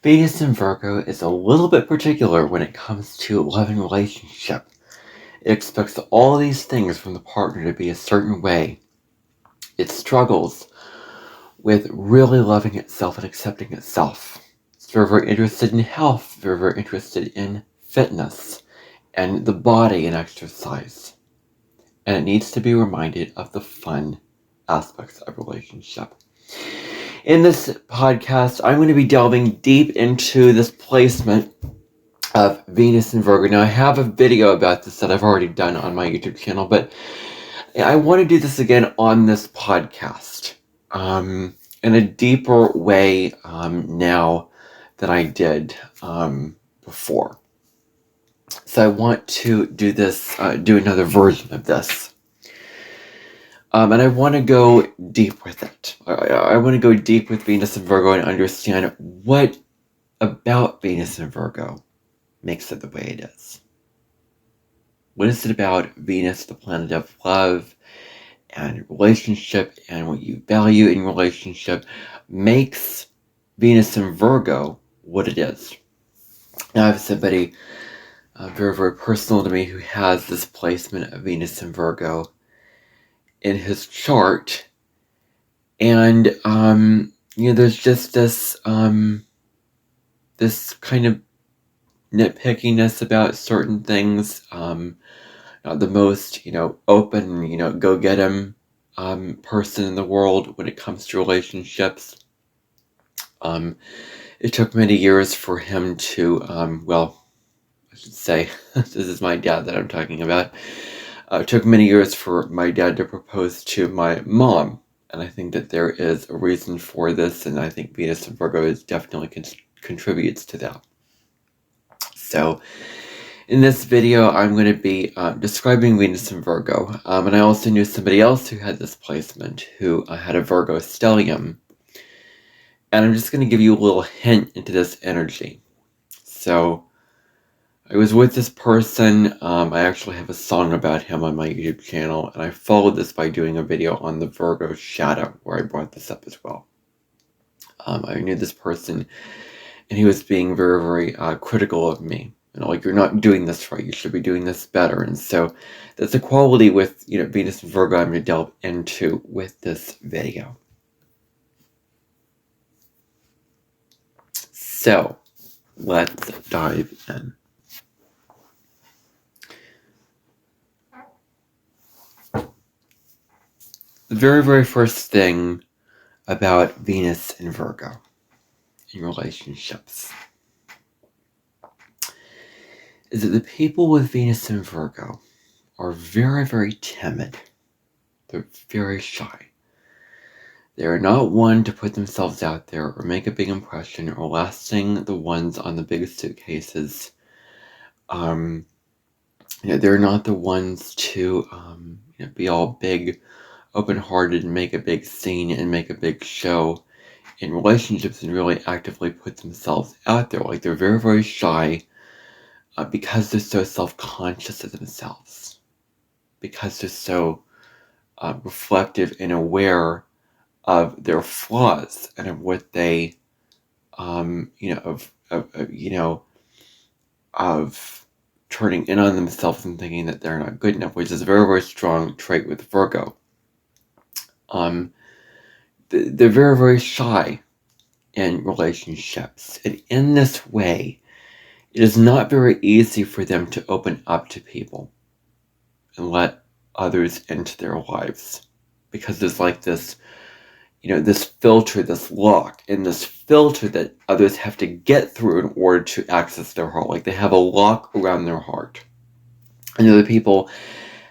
Venus in Virgo is a little bit particular when it comes to loving relationship. It expects all these things from the partner to be a certain way. It struggles with really loving itself and accepting itself. It's very, very interested in health, very, very interested in fitness and the body and exercise. And it needs to be reminded of the fun aspects of relationship. In this podcast, I'm going to be delving deep into this placement of Venus and Virgo. Now, I have a video about this that I've already done on my YouTube channel, but I want to do this again on this podcast in a deeper way now than I did before. So I want to do this, do another version of this. And I want to go deep with it. I want to go deep with Venus and Virgo and understand what about Venus and Virgo makes it the way it is. What is it about Venus, the planet of love and relationship, and what you value in relationship makes Venus and Virgo what it is? Now, I have somebody very, very personal to me who has this placement of Venus and Virgo in his chart, and there's just this this kind of nitpickiness about certain things. The most open, go get him person in the world when it comes to relationships. It took many years for him to I should say this is my dad that I'm talking about. It took many years for my dad to propose to my mom, and I think that there is a reason for this, and I think Venus and Virgo is definitely contributes to that. So in this video, I'm going to be describing Venus and Virgo, and I also knew somebody else who had this placement, who had a Virgo stellium, and I'm just going to give you a little hint into this energy. So I was with this person. I actually have a song about him on my YouTube channel, and I followed this by doing a video on the Virgo shadow, where I brought this up as well. I knew this person, and he was being very, very critical of me. You're not doing this right. You should be doing this better. And so that's a quality with, Venus and Virgo I'm going to delve into with this video. So let's dive in. The very, very first thing about Venus and Virgo in relationships is that the people with Venus and Virgo are very, very timid. They're very shy. They are not one to put themselves out there or make a big impression or lasting the ones on the big suitcases. They're not the ones to be all big, open-hearted and make a big scene and make a big show in relationships and really actively put themselves out there. They're very, very shy because they're so self-conscious of themselves, because they're so reflective and aware of their flaws and of what they, of turning in on themselves and thinking that they're not good enough, which is a very, very strong trait with Virgo. They're very, very shy in relationships, and in this way, it is not very easy for them to open up to people and let others into their lives, because there's this, this filter, this lock, and this filter that others have to get through in order to access their heart. They have a lock around their heart, and other people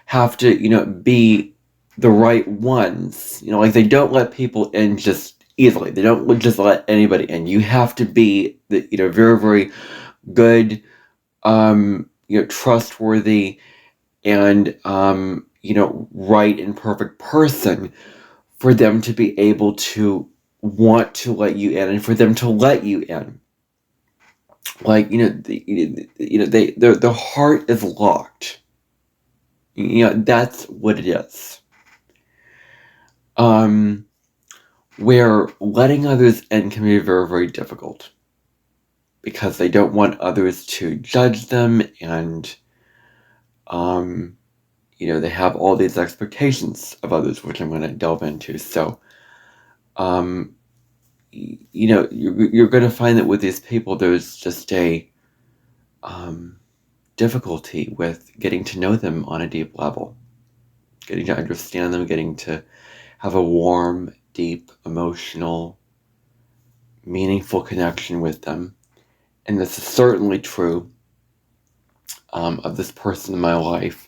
have to, be the right ones. They don't let people in just easily. They don't just let anybody in. You have to be the, very, very good, trustworthy, and right and perfect person for them to be able to want to let you in, and for them to let you in. Their heart is locked. That's what it is. Where letting others in can be very, very difficult. because they don't want others to judge them, and they have all these expectations of others, which I'm going to delve into. So, you're going to find that with these people, there's just a difficulty with getting to know them on a deep level, getting to understand them, getting to have a warm, deep, emotional, meaningful connection with them. And this is certainly true of this person in my life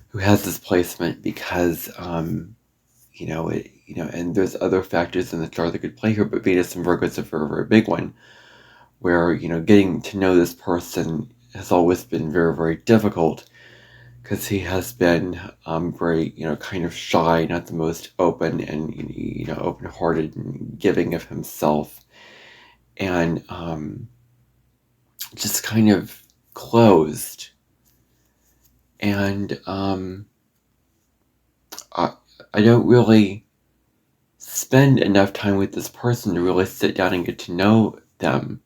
who has this placement, because and there's other factors in the chart that could play here, but Venus and Virgo is a very, very big one, where getting to know this person has always been very, very difficult, because he has been very, kind of shy, not the most open and open-hearted and giving of himself, and just kind of closed. And I don't really spend enough time with this person to really sit down and get to know them,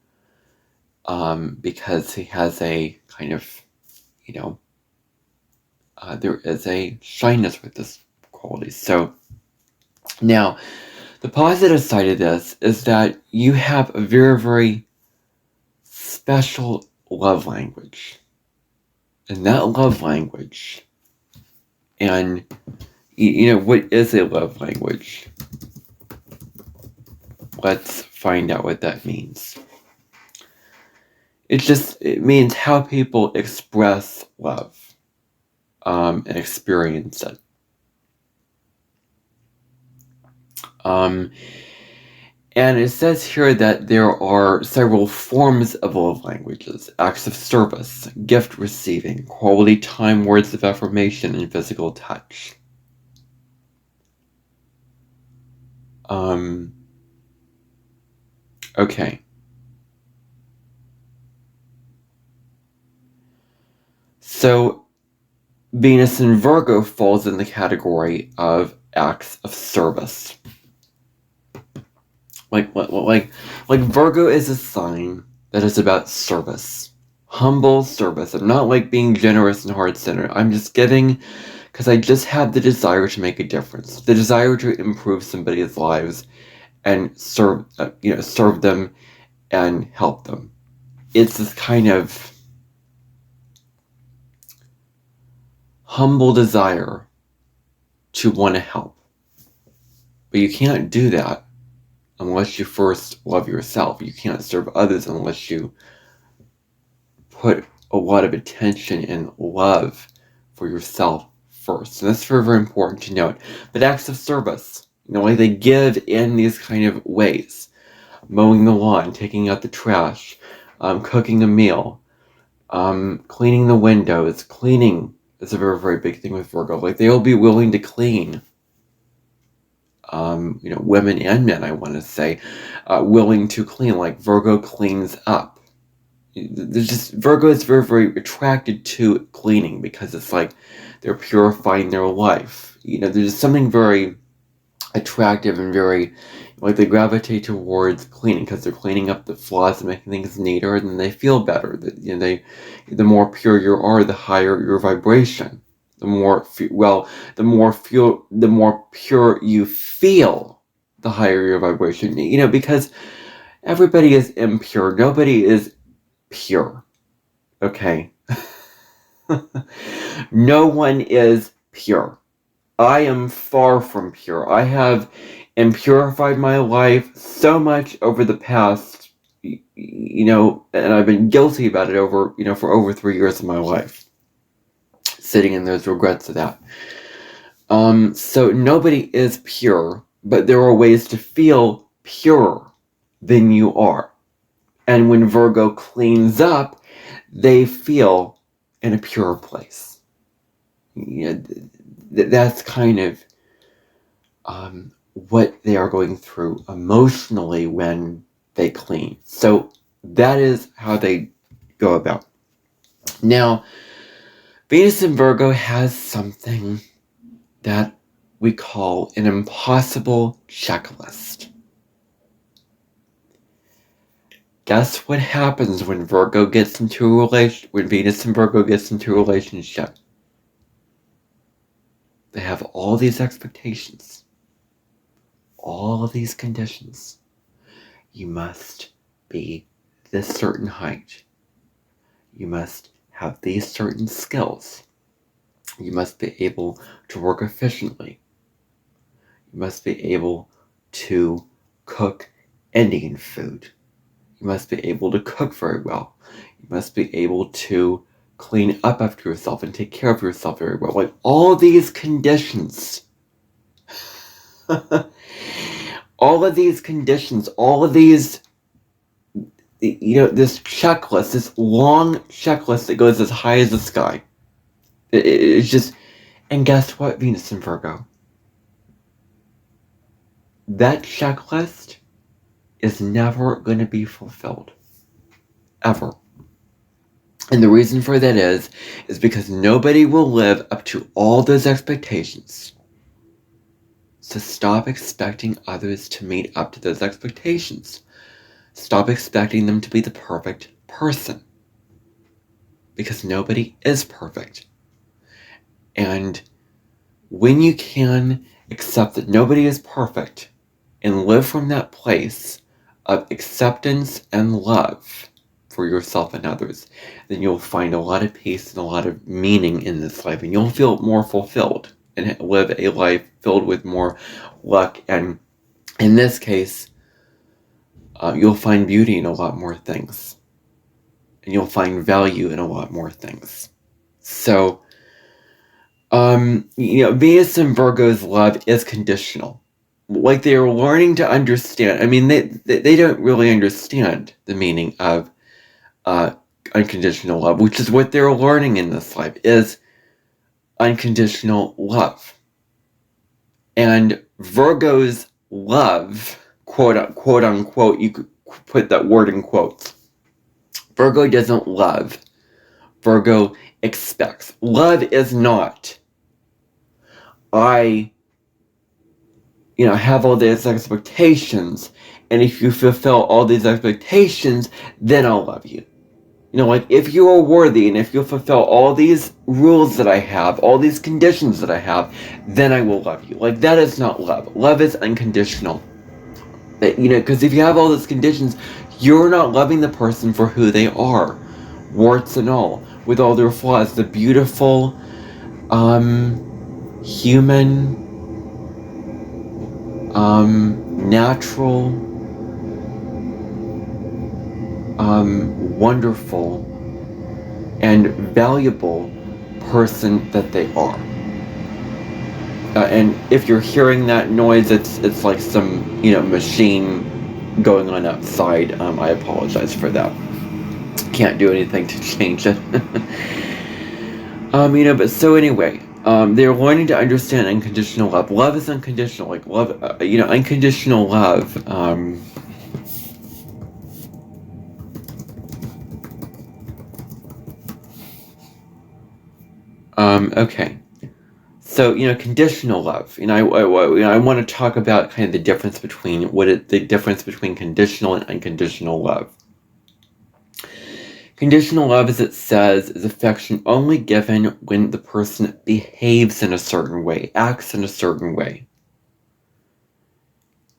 because he has a kind of, there is a shyness with this quality. So now, the positive side of this is that you have a very, very special love language. And that love language, and what is a love language? Let's find out what that means. It means how people express love, and experience it. And it says here that there are several forms of love languages: acts of service, gift receiving, quality time, words of affirmation, and physical touch. Okay. So Venus in Virgo falls in the category of acts of service. Like Virgo is a sign that is about service. Humble service. I'm not like being generous and heart-centered. I'm just giving because I just have the desire to make a difference. The desire to improve somebody's lives and serve them and help them. It's this kind of humble desire to want to help. But you can't do that unless you first love yourself. You can't serve others unless you put a lot of attention and love for yourself first. And that's very, very important to note. But acts of service, like they give in these kind of ways. Mowing the lawn, taking out the trash, cooking a meal, cleaning the windows. Cleaning is a very, very big thing with Virgo. Like they'll be willing to clean. Women and men, I want to say, willing to clean. Like Virgo cleans up. Virgo is very, very attracted to cleaning because it's like they're purifying their life. There's something very attractive and very, like they gravitate towards cleaning because they're cleaning up the flaws and making things neater, and then they feel better. The more pure you are, the higher your vibration. The more pure you feel, the higher your vibration. Because everybody is impure. Nobody is pure. Okay? No one is pure. I am far from pure. I have impurified my life so much over the past, and I've been guilty about it for over 3 years of my life. Sitting in those regrets of that. So nobody is pure, but there are ways to feel purer than you are. And when Virgo cleans up, they feel in a pure place. That's kind of what they are going through emotionally when they clean. So that is how they go about. Now, Venus in Virgo has something that we call an impossible checklist. Guess what happens when Virgo gets into a relation? When Venus and Virgo gets into a relationship? They have all these expectations, all of these conditions. You must be this certain height. You must have these certain skills. You must be able to work efficiently. You must be able to cook Indian food. You must be able to cook very well. You must be able to clean up after yourself and take care of yourself very well. Like all these conditions. All of these conditions, all of these, this checklist, this long checklist that goes as high as the sky. It's just, and guess what, Venus and Virgo? That checklist is never going to be fulfilled. Ever. And the reason for that is because nobody will live up to all those expectations. So stop expecting others to meet up to those expectations. Stop expecting them to be the perfect person. Because nobody is perfect. And when you can accept that nobody is perfect and live from that place of acceptance and love for yourself and others, then you'll find a lot of peace and a lot of meaning in this life, and you'll feel more fulfilled and live a life filled with more luck. And in this case, you'll find beauty in a lot more things, and you'll find value in a lot more things. So, Venus and Virgo's love is conditional. Like they're learning to understand. I mean, they don't really understand the meaning of unconditional love, which is what they're learning in this life, is unconditional love. And Virgo's love, quote unquote, you could put that word in quotes. Virgo doesn't love. Virgo expects. Love is not, I have all these expectations, and if you fulfill all these expectations, then I'll love you. Like if you are worthy and if you fulfill all these rules that I have, all these conditions that I have, then I will love you. Like that is not love. Love is unconditional. Because if you have all those conditions, you're not loving the person for who they are, warts and all, with all their flaws, the beautiful, human, natural, wonderful, and valuable person that they are. And if you're hearing that noise, it's like some machine going on outside. I apologize for that. Can't do anything to change it. But so anyway, they're learning to understand unconditional love. Love is unconditional. Like love, unconditional love. Okay. So, conditional love. I want to talk about kind of the difference between the difference between conditional and unconditional love. Conditional love, as it says, is affection only given when the person behaves in a certain way, acts in a certain way.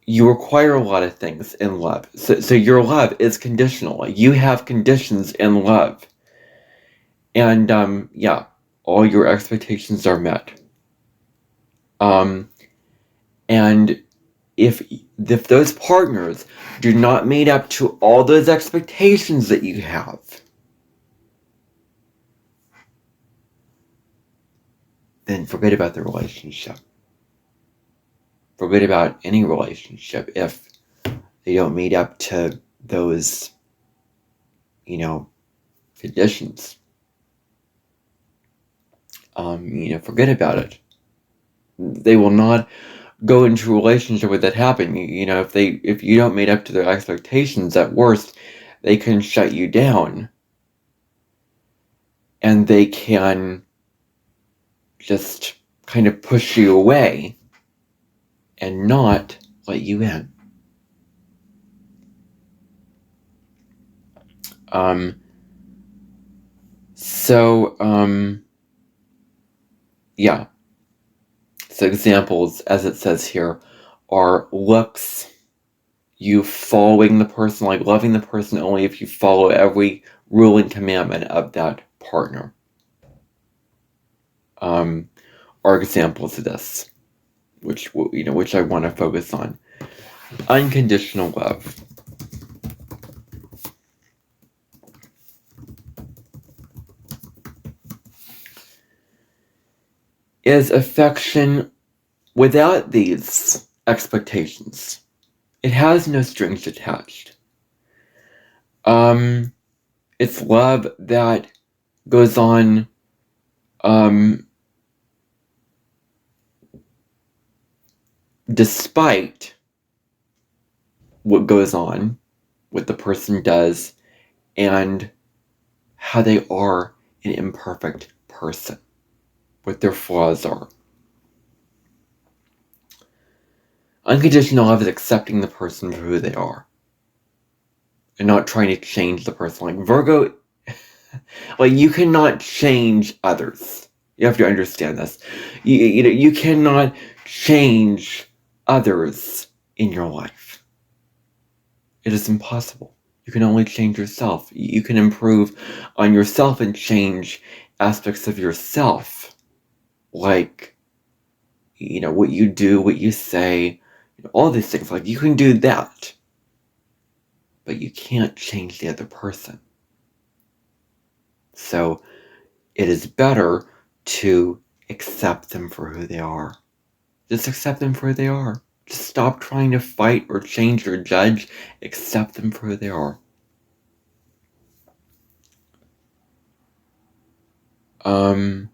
You require a lot of things in love. So your love is conditional. You have conditions in love. And, all your expectations are met. And if those partners do not meet up to all those expectations that you have, then forget about the relationship. Forget about any relationship if they don't meet up to those, conditions. Forget about it. They will not go into a relationship with that happen. If you don't meet up to their expectations, at worst, they can shut you down. And they can just kind of push you away and not let you in. Yeah. So examples, as it says here, are looks, you following the person, like loving the person only if you follow every rule and commandment of that partner. Are examples of this, which I want to focus on. Unconditional love is affection without these expectations. It has no strings attached. It's love that goes on despite what goes on, what the person does, and how they are an imperfect person, what their flaws are. Unconditional love is accepting the person for who they are and not trying to change the person. Like Virgo, like you cannot change others. You have to understand this. You cannot change others in your life. It is impossible. You can only change yourself. You can improve on yourself and change aspects of yourself, like what you do, what you say, all these things. Like you can do that, but you can't change the other person. So it is better to accept them for who they are. Just accept them for who they are. Just stop trying to fight or change or judge. Accept them for who they are. And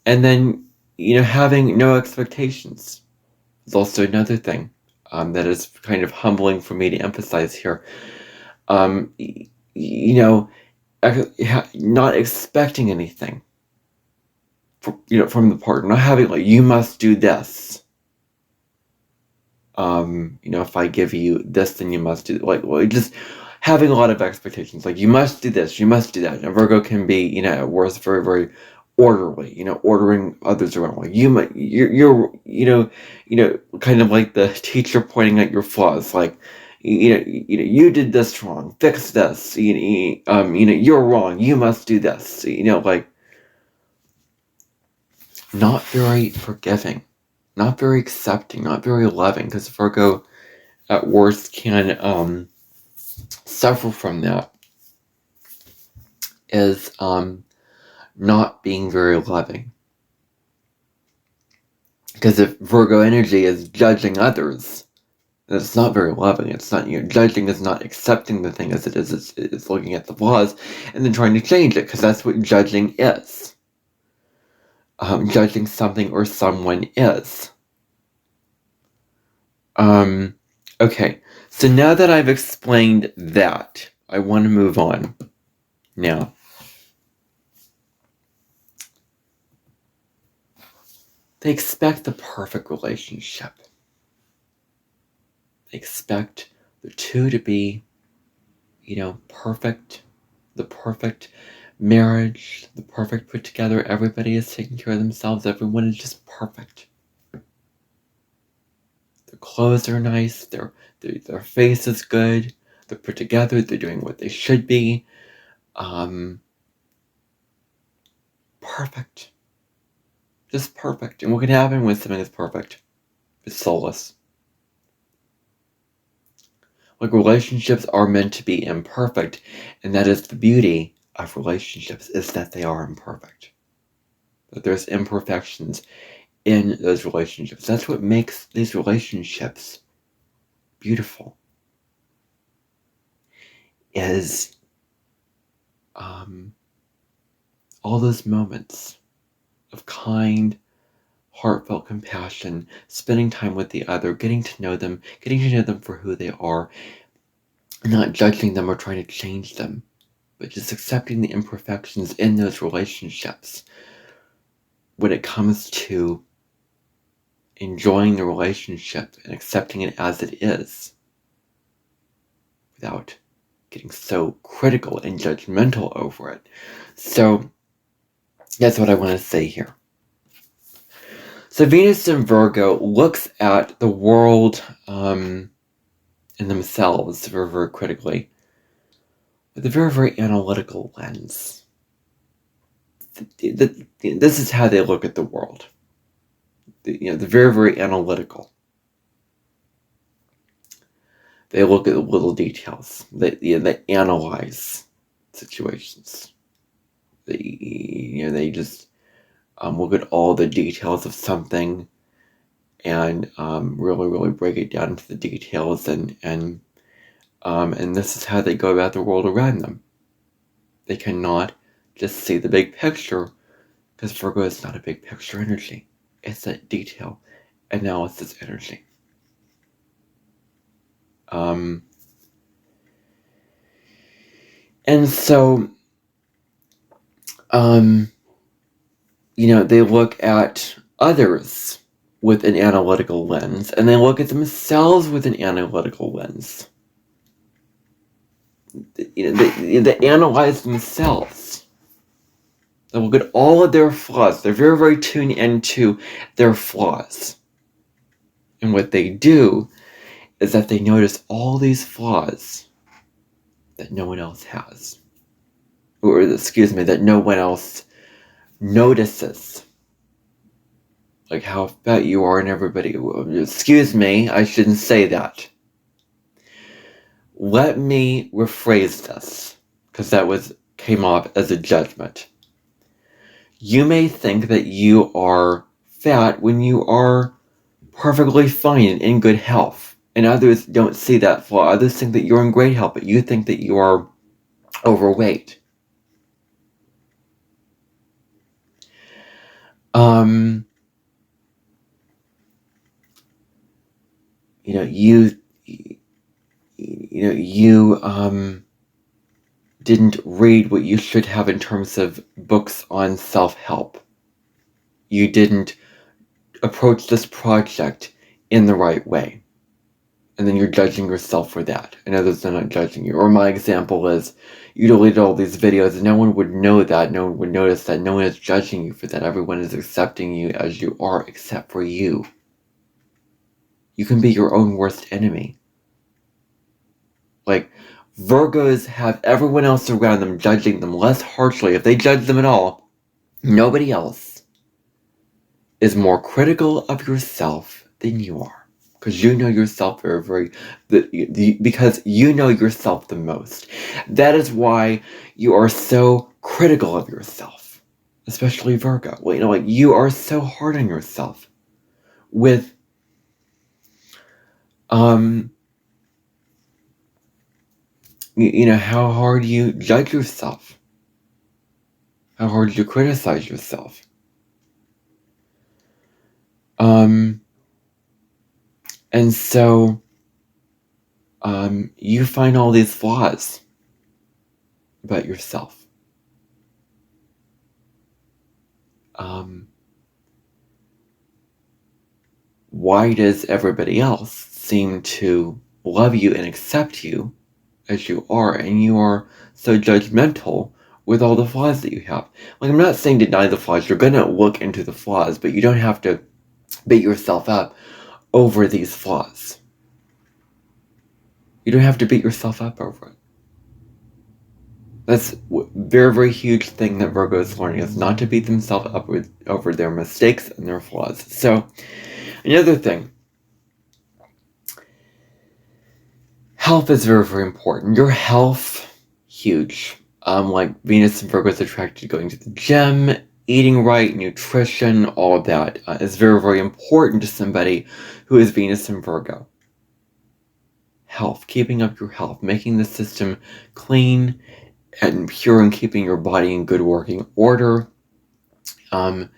then, having no expectations is also another thing that is kind of humbling for me to emphasize here. Not expecting anything from the partner, not having like, you must do this. If I give you this, then you must do just having a lot of expectations. Like you must do this, you must do that. And Virgo can be, at worst, very, very orderly. Ordering others around. Like you're kind of like the teacher pointing at your flaws. Like you did this wrong. Fix this. You're wrong. You must do this. Like not very forgiving, not very accepting, not very loving. Because Virgo, at worst, can suffer from that, is not being very loving. Because if Virgo energy is judging others, it's not very loving. It's not, judging is not accepting the thing as it is. It's looking at the flaws and then trying to change it, because that's what judging is. Judging something or someone is. Okay, so now that I've explained that, I want to move on. Now, they expect the perfect relationship. They expect the two to be, perfect, the perfect marriage, the perfect put together. Everybody is taking care of themselves. Everyone is just perfect. Their clothes are nice. Their face is good. They're put together. They're doing what they should be. Perfect. Just perfect. And what can happen when something is perfect? It's soulless. Like relationships are meant to be imperfect, and that is the beauty of relationships, is that they are imperfect. That there's imperfections in those relationships. That's what makes these relationships beautiful. Is all those moments of kind, heartfelt compassion, spending time with the other, getting to know them for who they are, not judging them or trying to change them, but just accepting the imperfections in those relationships when it comes to enjoying the relationship and accepting it as it is, without getting so critical and judgmental over it. So that's what I want to say here. So Venus in Virgo looks at the world and themselves very, very critically with a very, very analytical lens. This is how they look at the world. They're very, very analytical. They look at the little details. They analyze situations. They just look at all the details of something and really, really break it down into the details, and this is how they go about the world around them. They cannot just see the big picture, because Virgo is not a big picture energy. It's a detail analysis energy. And so, they look at others with an analytical lens, and they look at themselves with an analytical lens. They analyze themselves. They look at all of their flaws. They're very, very tuned into their flaws. And what they do is that they notice all these flaws that no one else has. Or, that no one else notices. Like how fat you are and everybody. Excuse me, I shouldn't say that. Let me rephrase this, because that came off as a judgment. You may think that you are fat when you are perfectly fine and in good health. And others don't see that flaw. Others think that you're in great health, but you think that you are overweight. You didn't read what you should have in terms of books on self-help. You didn't approach this project in the right way. And then you're judging yourself for that. And others are not judging you. Or my example is, you deleted all these videos and no one would know that. No one would notice that. No one is judging you for that. Everyone is accepting you as you are, except for you. You can be your own worst enemy. Like, Virgos have everyone else around them judging them less harshly. If they judge them at all, nobody else is more critical of yourself than you are. Because you know yourself because you know yourself the most. That is why you are so critical of yourself. Especially Virgo. Well, you are so hard on yourself. With, how hard you judge yourself. How hard you criticize yourself. And so, you find all these flaws about yourself. Why does everybody else seem to love you and accept you as you are, and you are so judgmental with all the flaws that you have? I'm not saying deny the flaws. You're going to look into the flaws, but you don't have to beat yourself up over these flaws. You don't have to beat yourself up over it. That's a very, very huge thing that Virgo is learning, is not to beat themselves up over their mistakes and their flaws. So, another thing. Health is very, very important. Your health, huge. Venus and Virgo is attracted to going to the gym, eating right, nutrition, all of that is very, very important to somebody who is Venus and Virgo. Health, keeping up your health, making the system clean and pure, and keeping your body in good working order, and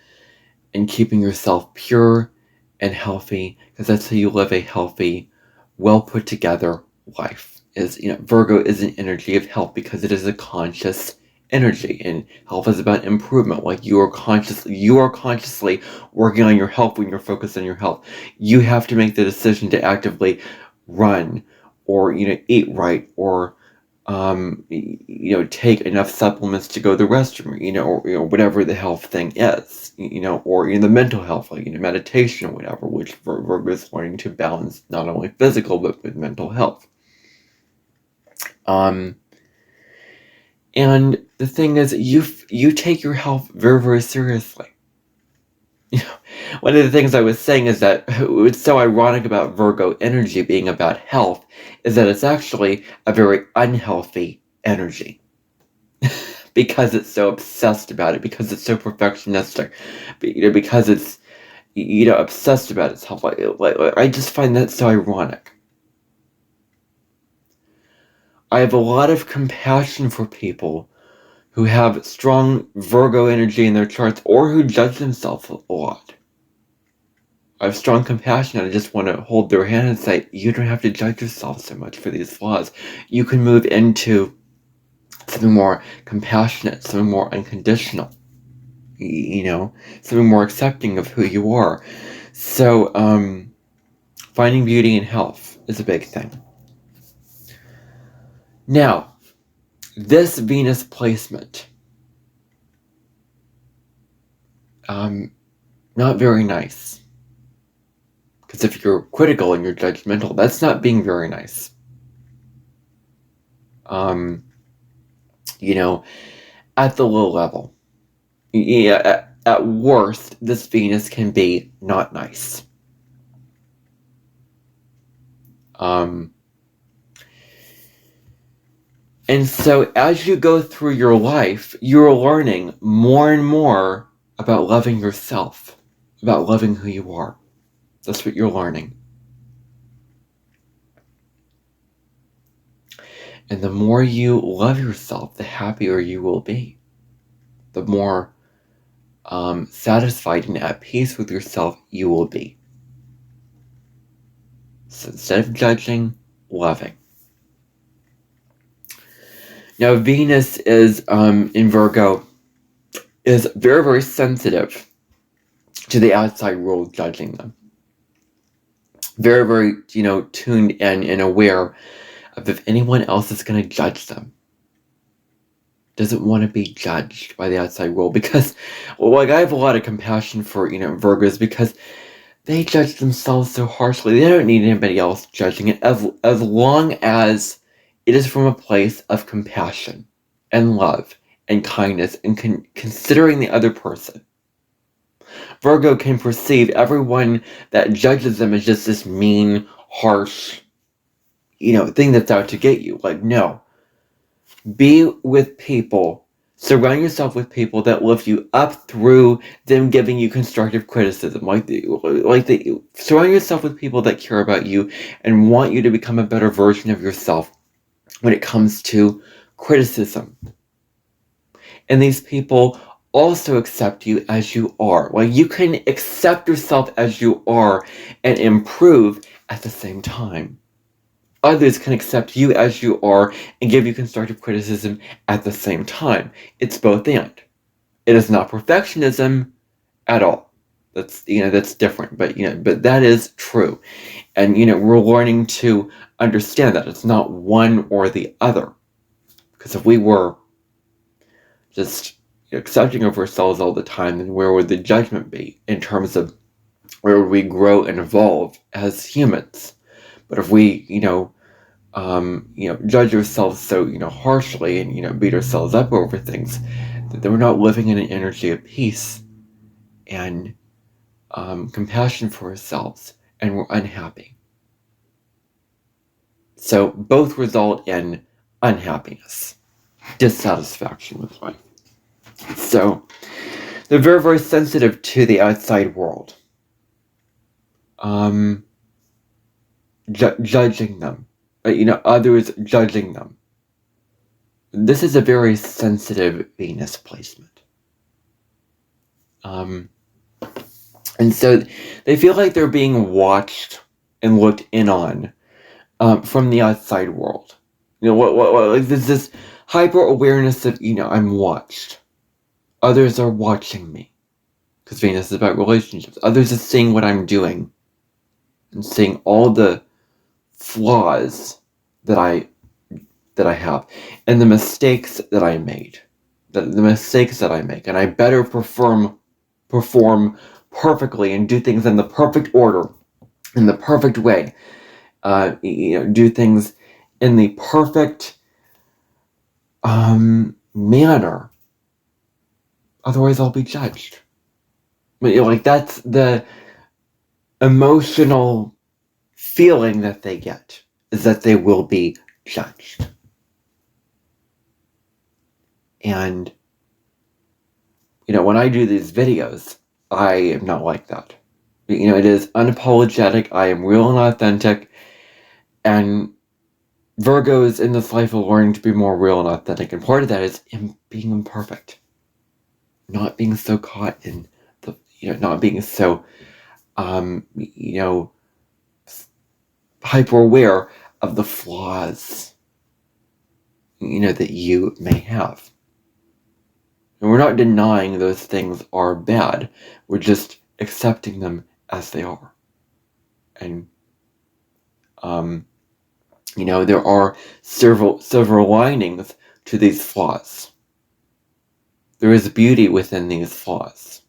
keeping yourself pure and healthy, because that's how you live a healthy, well put together life. Virgo is an energy of health because it is a conscious energy, and health is about improvement. You are consciously working on your health. When you're focused on your health, you have to make the decision to actively run, or eat right, or take enough supplements to go to the restroom, or whatever the health thing is, or the mental health, like, meditation or whatever, which Virgo is learning to balance not only physical, but with mental health. And the thing is, you take your health very, very seriously. One of the things I was saying is that what's so ironic about Virgo energy being about health is that it's actually a very unhealthy energy. Because it's so obsessed about it, because it's so perfectionistic, because it's obsessed about its health. I just find that so ironic. I have a lot of compassion for people who have strong Virgo energy in their charts or who judge themselves a lot. I have strong compassion, and I just want to hold their hand and say, you don't have to judge yourself so much for these flaws. You can move into something more compassionate, something more unconditional, something more accepting of who you are. So, finding beauty in health is a big thing. Now, this Venus placement, not very nice. Because if you're critical and you're judgmental, that's not being very nice. At the low level. Yeah, at worst, this Venus can be not nice. And so as you go through your life, you're learning more and more about loving yourself, about loving who you are. That's what you're learning. And the more you love yourself, the happier you will be. The more satisfied and at peace with yourself you will be. So instead of judging, loving. Now Venus is in Virgo, is very, very sensitive to the outside world judging them. Very, very, tuned in and aware of if anyone else is going to judge them. Doesn't want to be judged by the outside world because, I have a lot of compassion for, Virgos because they judge themselves so harshly. They don't need anybody else judging it as long as it is from a place of compassion and love and kindness and considering the other person. Virgo can perceive everyone that judges them as just this mean, harsh, thing that's out to get you. Like, no. Be with people. Surround yourself with people that lift you up through them giving you constructive criticism. Surround yourself with people that care about you and want you to become a better version of yourself when it comes to criticism. And these people also accept you as you are. You can accept yourself as you are and improve at the same time. Others can accept you as you are and give you constructive criticism at the same time. It's both and. It is not perfectionism at all. That's different, but that is true. And we're learning to understand that it's not one or the other. Because if we were just accepting of ourselves all the time, then where would the judgment be in terms of where we grow and evolve as humans? But if we, judge ourselves so, harshly and, beat ourselves up over things, that we're not living in an energy of peace and compassion for ourselves, and we're unhappy. So both result in unhappiness, dissatisfaction with life. So they're very, very sensitive to the outside world. Judging them. Others judging them. This is a very sensitive Venus placement. And so they feel like they're being watched and looked in on from the outside world. There's this hyper awareness of, I'm watched. Others are watching me. Because Venus is about relationships. Others are seeing what I'm doing. And seeing all the flaws that that I have and the mistakes that I made, the mistakes that I make, and I better perform perfectly and do things in the perfect order, in the perfect way, do things in the perfect manner. Otherwise, I'll be judged. Like, that's the emotional feeling that they get, is that they will be judged. And, when I do these videos, I am not like that. It is unapologetic. I am real and authentic. And Virgos in this life are learning to be more real and authentic. And part of that is being imperfect. Not being so caught in the, not being so, hyper aware of the flaws, that you may have. And we're not denying those things are bad. We're just accepting them as they are. And, there are several linings to these flaws. There is beauty within these flaws.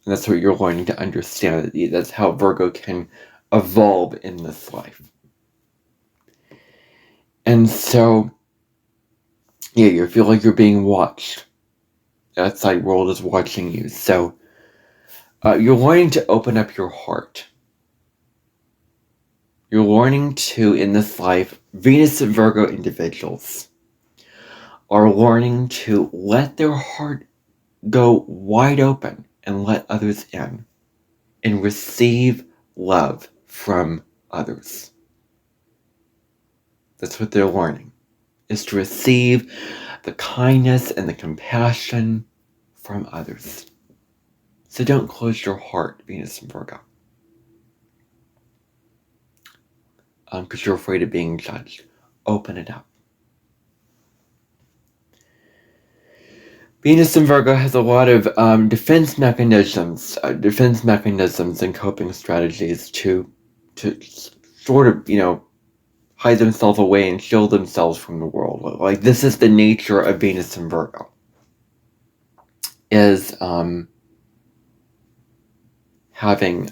And that's what you're learning to understand. That's how Virgo can evolve in this life. And so, you feel like you're being watched. The outside world is watching you. So, you're learning to open up your heart. You're learning to, in this life, Venus and Virgo individuals are learning to let their heart go wide open and let others in and receive love from others. That's what they're learning, is to receive the kindness and the compassion from others. So don't close your heart, Venus and Virgo. Because you're afraid of being judged. Open it up. Venus and Virgo has a lot of defense mechanisms and coping strategies to sort of, hide themselves away and shield themselves from the world. Like, this is the nature of Venus and Virgo. Is having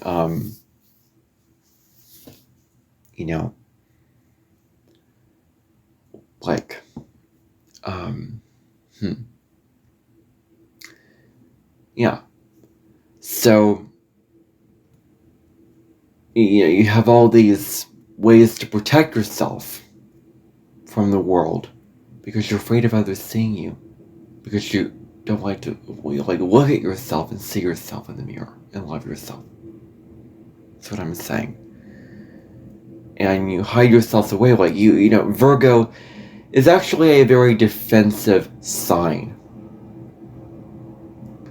like yeah. So you have all these ways to protect yourself from the world because you're afraid of others seeing you, because you don't like to look at yourself and see yourself in the mirror and love yourself. That's what I'm saying. And you hide yourself away. Like, Virgo is actually a very defensive sign.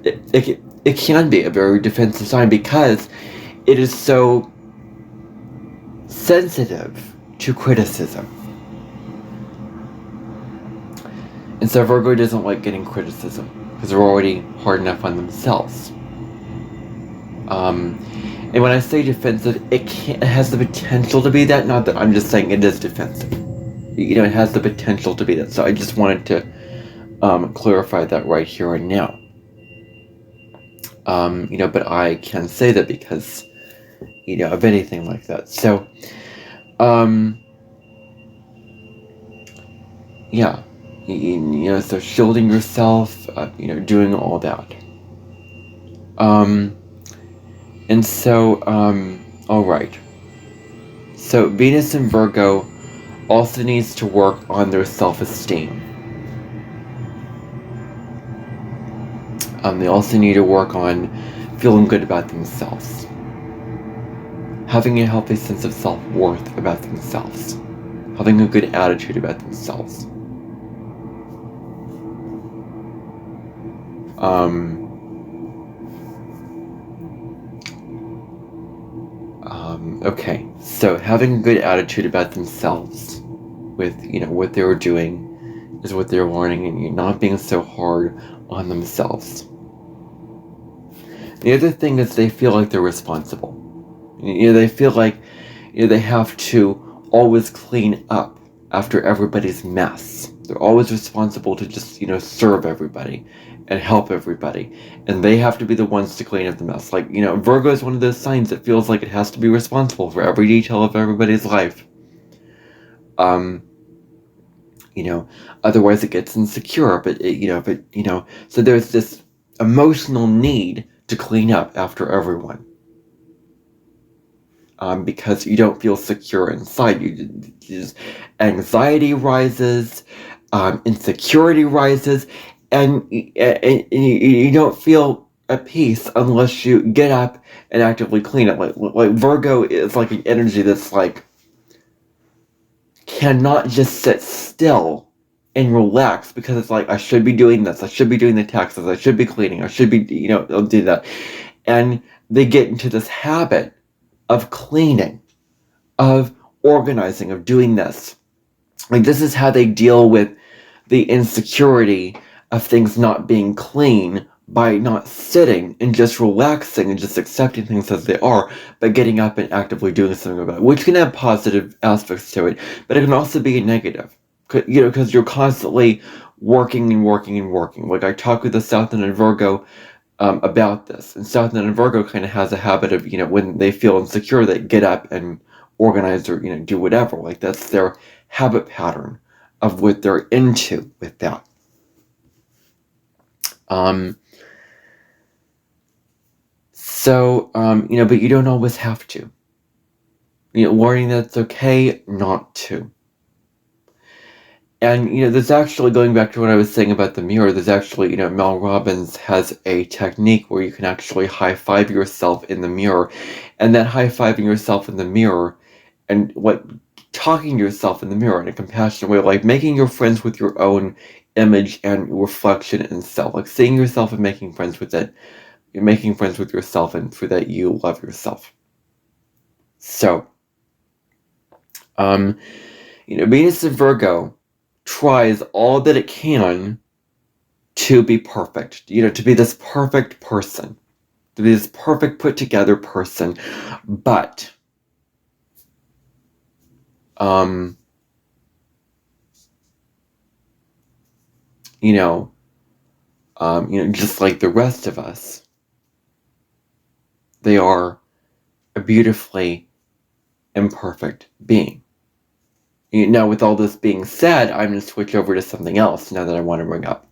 It can be a very defensive sign because it is so sensitive to criticism. And so Virgo doesn't like getting criticism because they're already hard enough on themselves. And when I say defensive, it has the potential to be that. Not that I'm just saying it is defensive. It has the potential to be that. So I just wanted to clarify that right here and now. But I can say that because, of anything like that. So, yeah. So shielding yourself, doing all that. And so, alright. So Venus and Virgo also needs to work on their self-esteem. They also need to work on feeling good about themselves. Having a healthy sense of self-worth about themselves. Having a good attitude about themselves. Okay, so having a good attitude about themselves with, what they were doing is what they're learning, and not being so hard on themselves. The other thing is they feel like they're responsible. They feel like, they have to always clean up after everybody's mess. They're always responsible to just, serve everybody and help everybody. And they have to be the ones to clean up the mess. Like, Virgo is one of those signs that feels like it has to be responsible for every detail of everybody's life. Otherwise it gets insecure. So there's this emotional need to clean up after everyone. Because you don't feel secure inside. Just anxiety rises, insecurity rises, and you don't feel at peace unless you get up and actively clean it. Like Virgo is like an energy that's like cannot just sit still and relax, because it's like, I should be doing this, I should be doing the taxes, I should be cleaning, I should be, I'll do that. And they get into this habit of cleaning, of organizing, of doing this. Like, this is how they deal with the insecurity of things not being clean, by not sitting and just relaxing and just accepting things as they are, but getting up and actively doing something about it, which can have positive aspects to it, but it can also be negative, because you're constantly working and working and working. Like, I talked with the South Node and Virgo about this, and South Node and Virgo kind of has a habit of, when they feel insecure, they get up and organize or, do whatever. Like, that's their habit pattern of what they're into with that. But you don't always have to. Learning that it's okay not to. And, there's actually, going back to what I was saying about the mirror, there's actually, Mel Robbins has a technique where you can actually high-five yourself in the mirror. And that high-fiving yourself in the mirror, and talking to yourself in the mirror in a compassionate way, like making your friends with your own image and reflection and self, like seeing yourself and making friends with it. You're making friends with yourself, and for that you love yourself. So, Venus in Virgo tries all that it can to be perfect, to be this perfect person, to be this perfect put together person, but, just like the rest of us, they are a beautifully imperfect being. Now, with all this being said, I'm going to switch over to something else now that I want to bring up.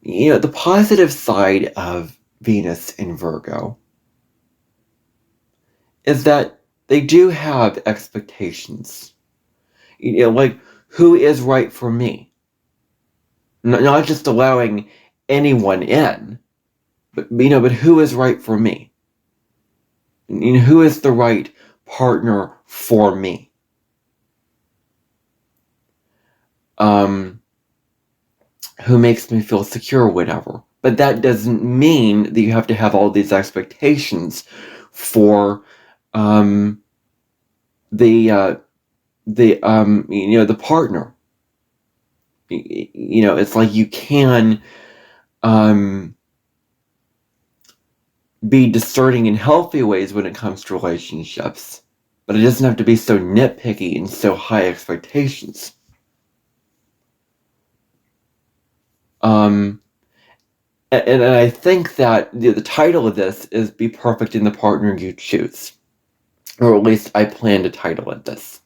The positive side of Venus in Virgo is that they do have expectations. Like, who is right for me? Not just allowing anyone in, but who is right for me? Who is the right partner for me? Who makes me feel secure or whatever. But that doesn't mean that you have to have all these expectations for the partner. It's like you can be discerning in healthy ways when it comes to relationships, but it doesn't have to be so nitpicky and so high expectations. And I think that the title of this is Be Perfect in the Partner You Choose. Or at least I plan to title it this.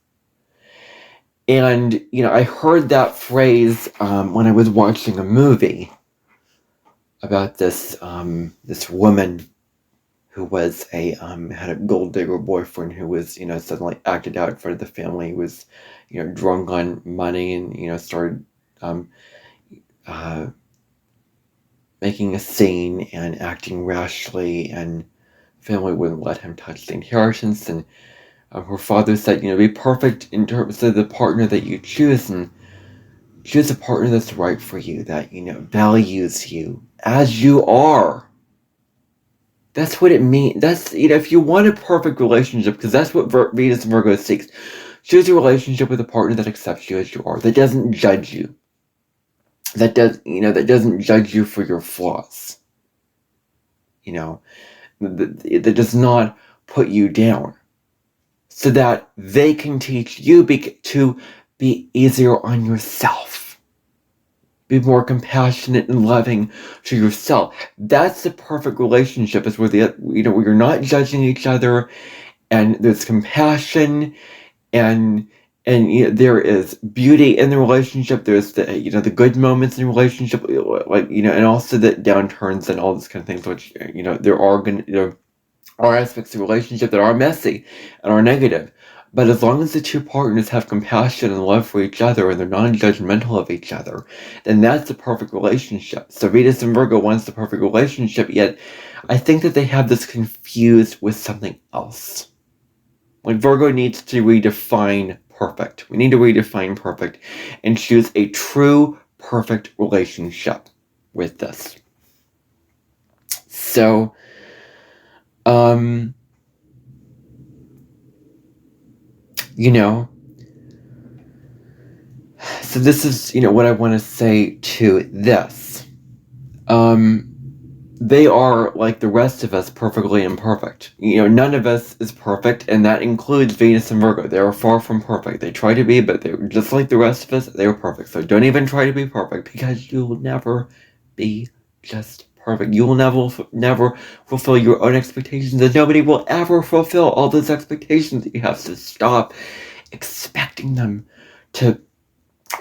And, I heard that phrase when I was watching a movie about this woman who was had a gold digger boyfriend who was, suddenly acted out in front of the family. He was, drunk on money and, started making a scene and acting rashly, and family wouldn't let him touch the inheritance. And her father said, be perfect in terms of the partner that you choose, and choose a partner that's right for you, that, values you as you are. That's what it means. That's, if you want a perfect relationship, because that's what Venus and Virgo seeks, choose a relationship with a partner that accepts you as you are, that doesn't judge you, that doesn't judge you for your flaws, that does not put you down. so that they can teach you to be easier on yourself. Be more compassionate and loving to yourself. That's the perfect relationship, is where where you're not judging each other, and there's compassion, and there is beauty in the relationship. There's the good moments in the relationship, and also the downturns and all this kind of things, which there are aspects of the relationship that are messy and are negative. But as long as the two partners have compassion and love for each other, and they're non-judgmental of each other, then that's the perfect relationship. So Venus and Virgo wants the perfect relationship, yet I think that they have this confused with something else. Like, Virgo needs to redefine perfect. We need to redefine perfect and choose a true perfect relationship with this. So, so this is, what I want to say to this. They are, like the rest of us, perfectly imperfect. None of us is perfect, and that includes Venus and Virgo. They are far from perfect. They try to be, but they're just like the rest of us, they are perfect. So don't even try to be perfect, because you will never be just perfect. You will never fulfill your own expectations, and nobody will ever fulfill all those expectations that you have. To stop expecting them to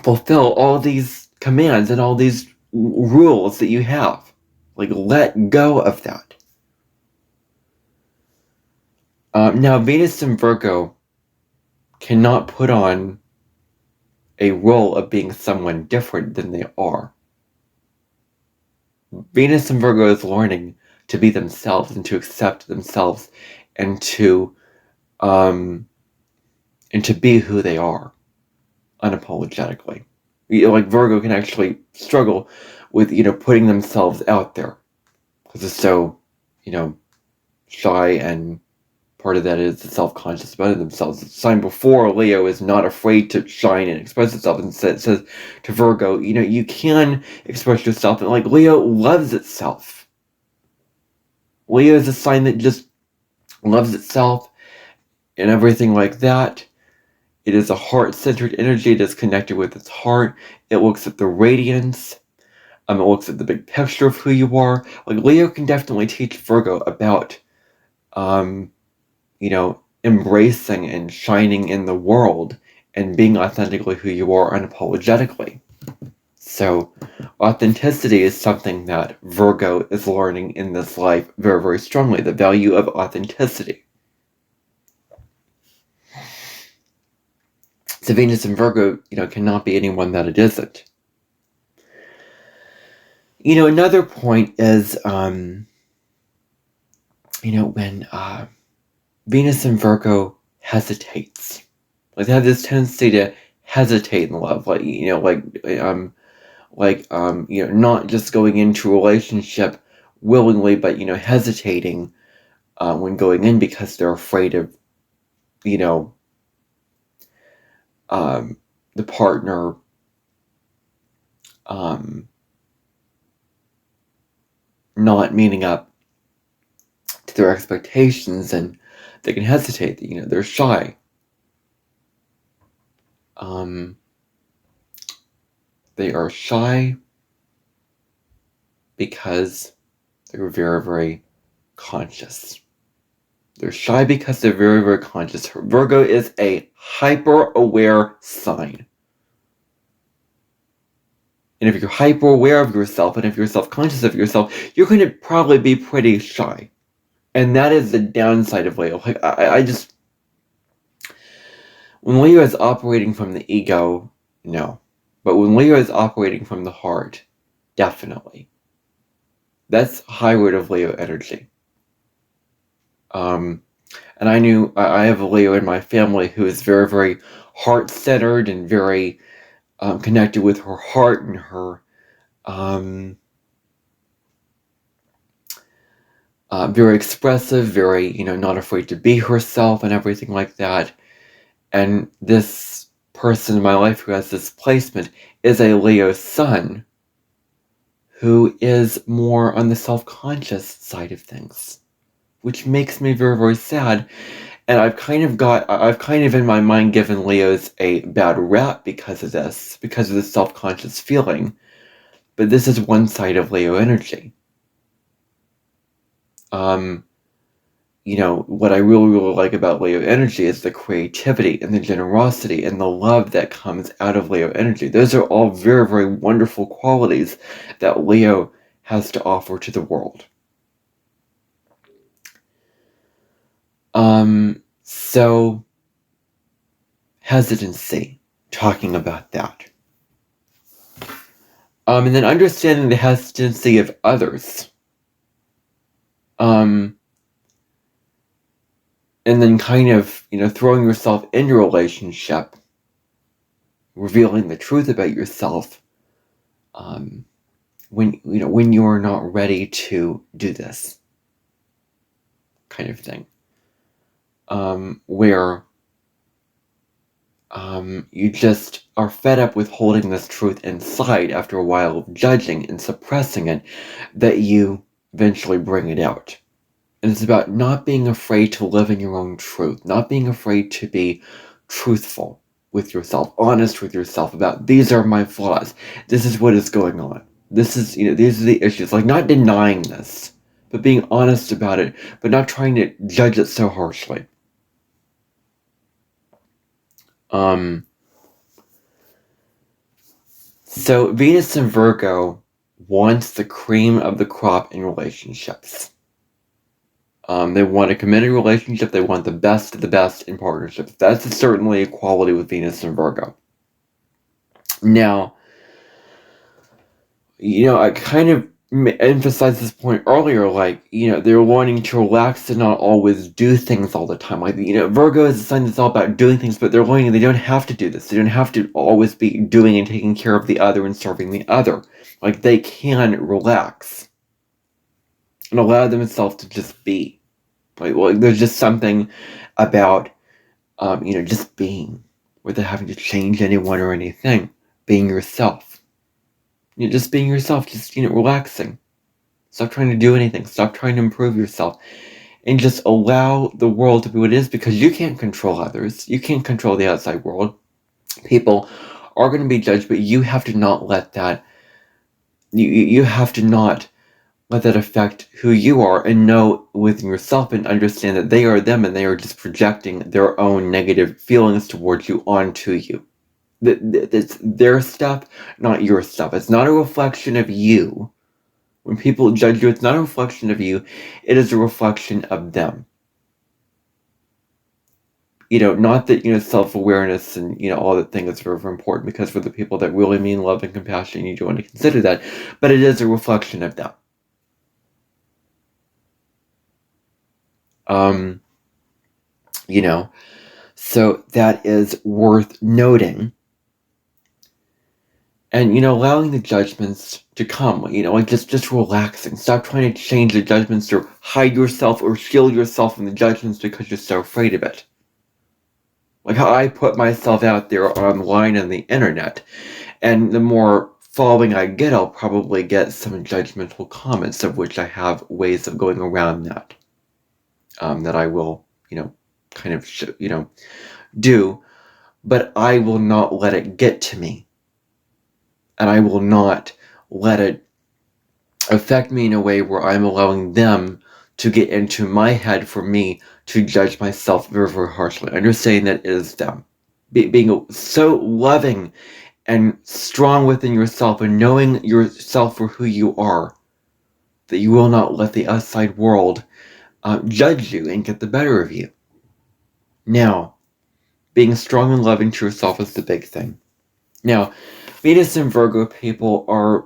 fulfill all these commands and all these rules that you have. Like, let go of that. Now, Venus and Virgo cannot put on a role of being someone different than they are. Venus and Virgo is learning to be themselves and to accept themselves, and to be who they are unapologetically. Like, Virgo can actually struggle with putting themselves out there, because they're so shy, and part of that is the self-conscious about themselves. The sign before Leo is not afraid to shine and express itself, and says to Virgo, you can express yourself, and like, Leo loves itself. Leo is a sign that just loves itself and everything like that. It is a heart-centered energy. It is connected with its heart. It looks at the radiance. It looks at the big picture of who you are. Like, Leo can definitely teach Virgo about embracing and shining in the world, and being authentically who you are unapologetically. So, authenticity is something that Virgo is learning in this life very, very strongly. The value of authenticity. So Venus and Virgo, cannot be anyone that it isn't. Another point is, when Venus and Virgo hesitates. Like, they have this tendency to hesitate in love, not just going into a relationship willingly, but hesitating when going in, because they're afraid of the partner not meeting up to their expectations, and they can hesitate. They're shy. They are shy because they're very, very conscious. They're shy because they're very, very conscious. Virgo is a hyper-aware sign. And if you're hyper-aware of yourself, and if you're self-conscious of yourself, you're going to probably be pretty shy. And that is the downside of Leo. Like, when Leo is operating from the ego, no. But when Leo is operating from the heart, definitely. That's high road of Leo energy. And I have a Leo in my family who is very, very heart-centered, and very connected with her heart, and her very expressive, very, not afraid to be herself, and everything like that. And this person in my life who has this placement is a Leo sun, who is more on the self-conscious side of things, which makes me very, very sad. And I've kind of in my mind given Leos a bad rap because of this, because of this self-conscious feeling. But this is one side of Leo energy. What I really, really like about Leo energy is the creativity and the generosity and the love that comes out of Leo energy. Those are all very, very wonderful qualities that Leo has to offer to the world. So hesitancy, talking about that. And then understanding the hesitancy of others. And then kind of, throwing yourself into a relationship, revealing the truth about yourself, when you're not ready to do this kind of thing. Where you just are fed up with holding this truth inside after a while of judging and suppressing it, that you eventually bring it out. And it's about not being afraid to live in your own truth, not being afraid to be truthful with yourself, honest with yourself about, these are my flaws, this is what is going on, this is, these are the issues, like not denying this, but being honest about it, but not trying to judge it so harshly. So Venus in Virgo wants the cream of the crop in relationships. They want a committed relationship. They want the best of the best in partnerships. That's certainly a quality with Venus and Virgo. Now, I kind of emphasized this point earlier, like, they're wanting to relax and not always do things all the time. Like, Virgo is a sign that's all about doing things, but they're learning they don't have to do this. They don't have to always be doing and taking care of the other and serving the other. Like, they can relax and allow themselves to just be. Like, there's just something about, just being, without having to change anyone or anything. Being yourself. Just being yourself, just, relaxing. Stop trying to do anything. Stop trying to improve yourself. And just allow the world to be what it is, because you can't control others. You can't control the outside world. People are going to be judged, but you have to not let that, you have to not let that affect who you are, and know within yourself and understand that they are them and they are just projecting their own negative feelings towards you onto you. It's their stuff, not your stuff. It's not a reflection of you. When people judge you, it's not a reflection of you. It is a reflection of them. Not that, self-awareness and, all that thing is very, very important, because for the people that really mean love and compassion, you do want to consider that. But it is a reflection of them. So that is worth noting. And, allowing the judgments to come, like just relaxing. Stop trying to change the judgments or hide yourself or shield yourself from the judgments because you're so afraid of it. Like how I put myself out there online on the internet, and the more following I get, I'll probably get some judgmental comments, of which I have ways of going around that. That I will, kind of, do, but I will not let it get to me. And I will not let it affect me in a way where I'm allowing them to get into my head for me to judge myself very, very harshly. Understanding that it is them. Being so loving and strong within yourself, and knowing yourself for who you are, that you will not let the outside world judge you and get the better of you. Now, being strong and loving to yourself is the big thing. Now, Venus and Virgo people are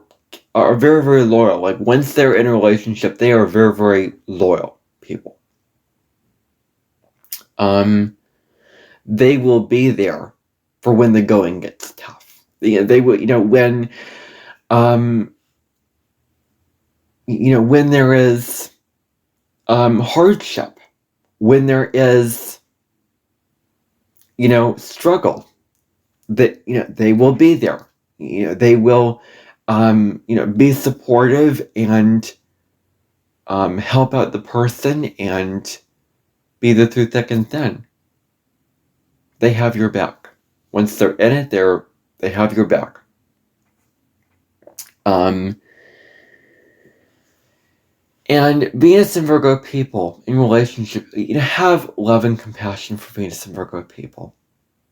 very, very loyal. Like, once they're in a relationship, they are very, very loyal people. They will be there for when the going gets tough. They will, when, when there is hardship, when there is, struggle, that, they will be there. They will, be supportive and help out the person, and be there through thick and thin. They have your back. Once they're in it, they have your back. And Venus and Virgo people in relationship, have love and compassion for Venus and Virgo people.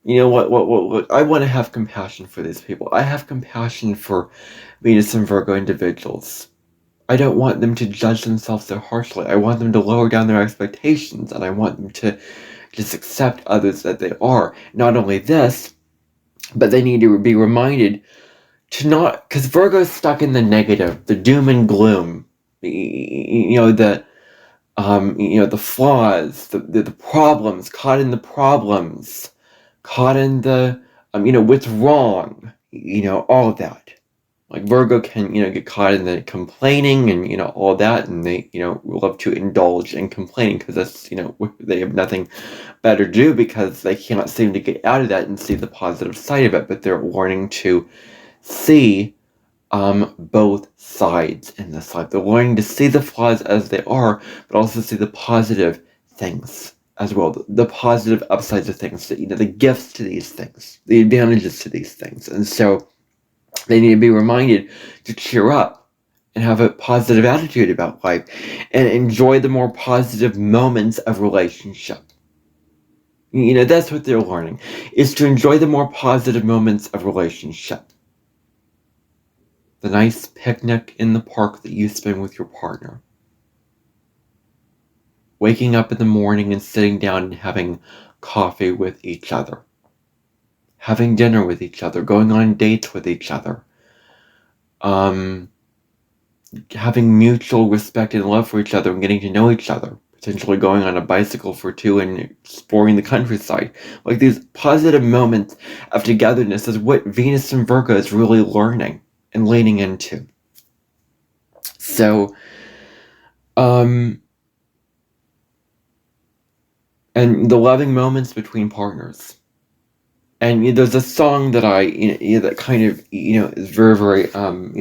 You know what? I want to have compassion for these people. I have compassion for Venus and Virgo individuals. I don't want them to judge themselves so harshly. I want them to lower down their expectations, and I want them to just accept others that they are. Not only this, but they need to be reminded to not, because Virgo's stuck in the negative, the doom and gloom, the flaws, the problems, caught in the problems, caught in the, what's wrong, all of that. Like Virgo can, get caught in the complaining and, all that, and they, love to indulge in complaining because that's, they have nothing better to do because they cannot seem to get out of that and see the positive side of it, but they're learning to see both sides in this life. They're learning to see the flaws as they are, but also see the positive things as well, the positive upsides of things, the gifts to these things, the advantages to these things. And so they need to be reminded to cheer up and have a positive attitude about life and enjoy the more positive moments of relationship. That's what they're learning, is to enjoy the more positive moments of relationship. The nice picnic in the park that you spend with your partner. Waking up in the morning and sitting down and having coffee with each other. Having dinner with each other. Going on dates with each other. Having mutual respect and love for each other and getting to know each other. Potentially going on a bicycle for two and exploring the countryside. Like these positive moments of togetherness is what Venus and Virgo is really learning and leaning into. So, and the loving moments between partners. And there's a song that that kind of, is very, very,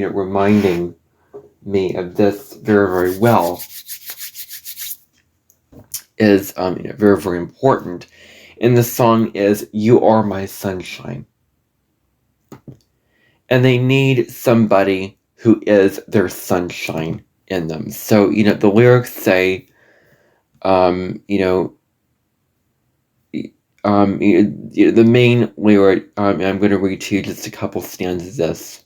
reminding me of this very, very well. Is, very, very important. And the song is "You Are My Sunshine." And they need somebody who is their sunshine in them. So, the lyrics say, the main lyric, I'm going to read to you just a couple stanzas of this.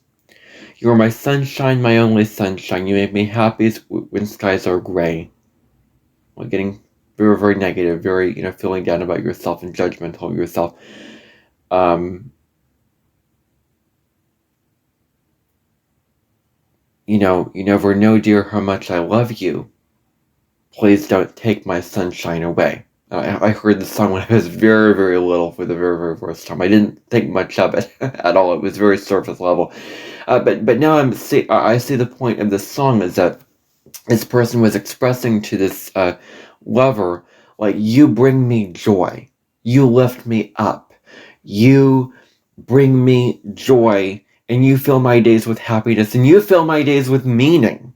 You are my sunshine, my only sunshine. You make me happy when skies are gray. Well, getting very, very negative, very, feeling down about yourself and judgmental of yourself. You never know, dear, how much I love you. Please don't take my sunshine away. I heard the song when I was very, very little for the very, very first time. I didn't think much of it at all. It was very surface level. But now I see the point of this song is that this person was expressing to this lover, like, you bring me joy. You lift me up. You bring me joy. And you fill my days with happiness. And you fill my days with meaning.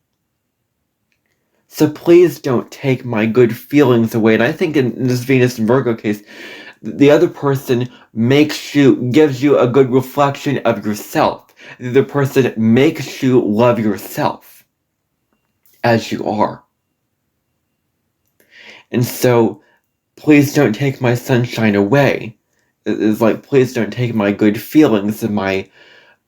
So please don't take my good feelings away. And I think in this Venus and Virgo case, the other person gives you a good reflection of yourself. The other person makes you love yourself as you are. And so, please don't take my sunshine away. It's like, please don't take my good feelings and my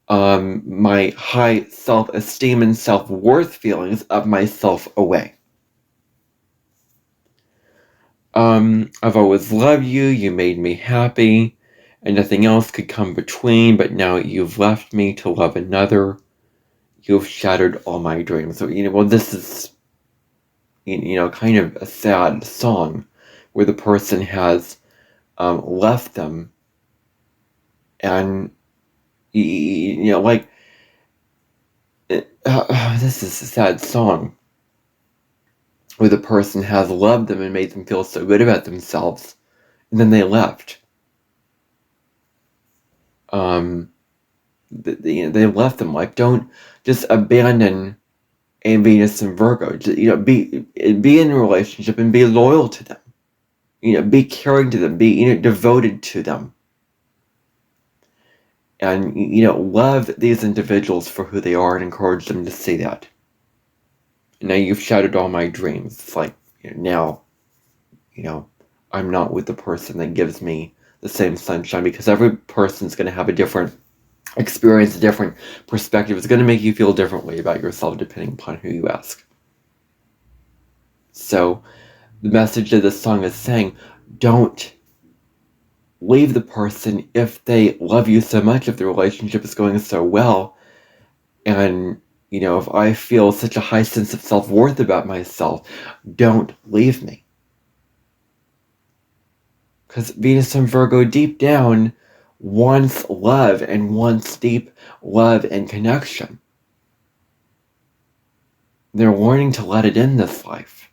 high self-esteem and self-worth feelings of myself away. I've always loved you. You made me happy, and nothing else could come between. But now you've left me to love another. You've shattered all my dreams. So this is kind of a sad song, where the person has left them, and this is a sad song, where the person has loved them and made them feel so good about themselves, and then they left. They left them. Like, don't just abandon a Venus and Virgo. Be in a relationship and be loyal to them. be caring to them, be, devoted to them. And, love these individuals for who they are and encourage them to see that. Now you've shattered all my dreams. It's like, now, I'm not with the person that gives me the same sunshine, because every person's going to have a different experience, a different perspective. It's going to make you feel differently about yourself depending upon who you ask. So the message of this song is saying, don't leave the person if they love you so much, if the relationship is going so well. And, if I feel such a high sense of self-worth about myself, don't leave me. Because Venus and Virgo deep down wants love and wants deep love and connection. They're learning to let it in this life.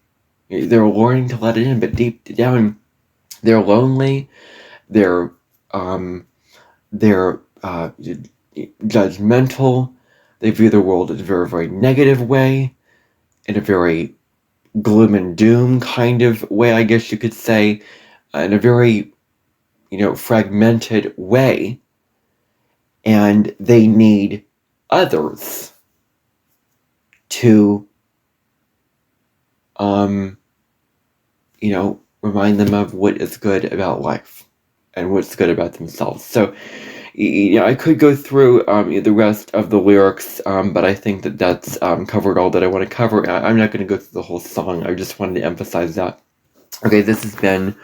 They're learning to let it in, but deep down, they're lonely. They're judgmental. They view the world in a very, very negative way, in a very gloom and doom kind of way, I guess you could say, in a very, fragmented way. And they need others to, remind them of what is good about life and what's good about themselves. So, I could go through the rest of the lyrics, but I think that that's covered all that I want to cover. I'm not going to go through the whole song. I just wanted to emphasize that. Okay, this has been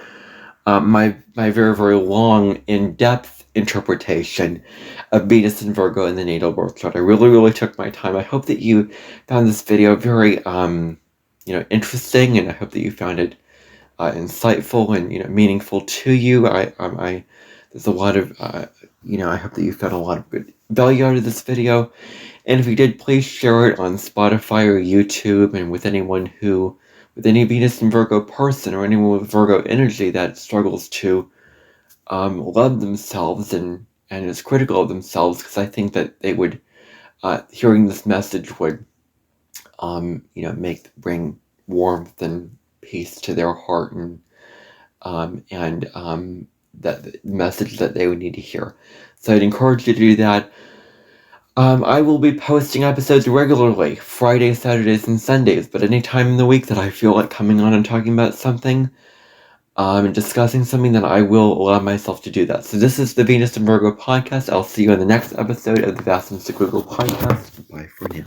my very, very long, in-depth interpretation of Venus and Virgo in the natal birth chart. I really, really took my time. I hope that you found this video very, interesting, and I hope that you found it insightful and meaningful to you. There's a lot of I hope that you found a lot of good value out of this video. And if you did, please share it on Spotify or YouTube, and with any Venus and Virgo person or anyone with Virgo energy that struggles to love themselves and is critical of themselves, because I think that they would, hearing this message would, bring warmth and peace to their heart, and that message that they would need to hear. So I'd encourage you to do that. I will be posting episodes regularly, Fridays, Saturdays, and Sundays, but any time in the week that I feel like coming on and talking about something, and discussing something, then I will allow myself to do that. So this is the Venus and Virgo podcast. I'll see you in the next episode of the Vast Mystic Google podcast. Bye for now.